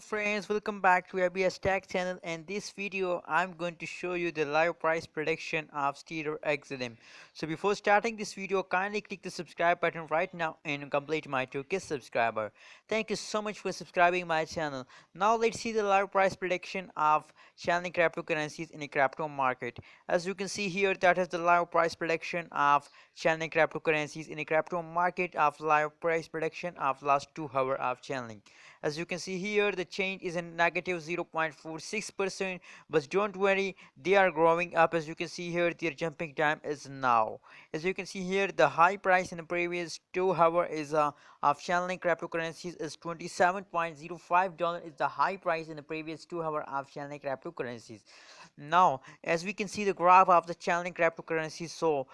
Friends, welcome back to ABS Tech channel. And this video I'm going to show you the live price prediction of Stellar XLM. So before starting this video, kindly click the subscribe button right now and complete my 2K subscriber. Thank you so much for subscribing my channel. Now let's see the live price prediction of Chainlink cryptocurrencies in a crypto market. As you can see here, that is the live price prediction of Chainlink cryptocurrencies in a crypto market of live price prediction of last 2 hours of Chainlink. As you can see here, the change is a negative 0.46%, but don't worry, they are growing up. As you can see here, their jumping time is now. As you can see here, the high price in the previous 2 hours is of Chainlink cryptocurrencies is $27.05 is the high price in the previous 2 hours of Chainlink cryptocurrencies. Now, as we can see the graph of the Chainlink cryptocurrencies, so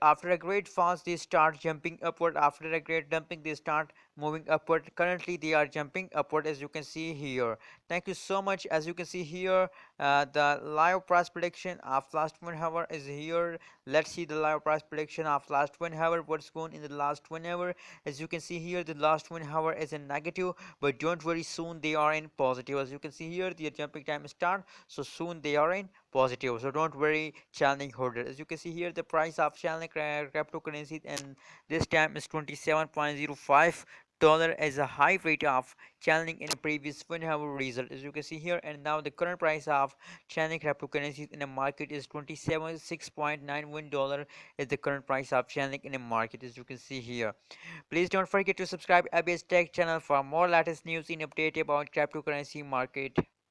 after a great fast they start jumping upward. After a great dumping they start moving upward. Currently they are jumping upward, as you can see here. Thank you so much. As you can see here, the live price prediction of last 1 hour is here. Let's see the live price prediction of last 1 hour. What's going in the last 1 hour? As you can see here, the last 1 hour is a negative, but don't worry, soon they are in positive. As you can see here, the jumping time start, so soon they are in positive, so don't worry, Chainlink holder. As you can see here, the price of Chainlink cryptocurrency and this time is $27.05 as a high rate of Chainlink in the previous 1 hour result, as you can see here. And now the current price of Chainlink cryptocurrencies in the market is $27.691 is the current price of Chainlink in the market, as you can see here. Please don't forget to subscribe ABS Tech channel for more latest news and update about cryptocurrency market.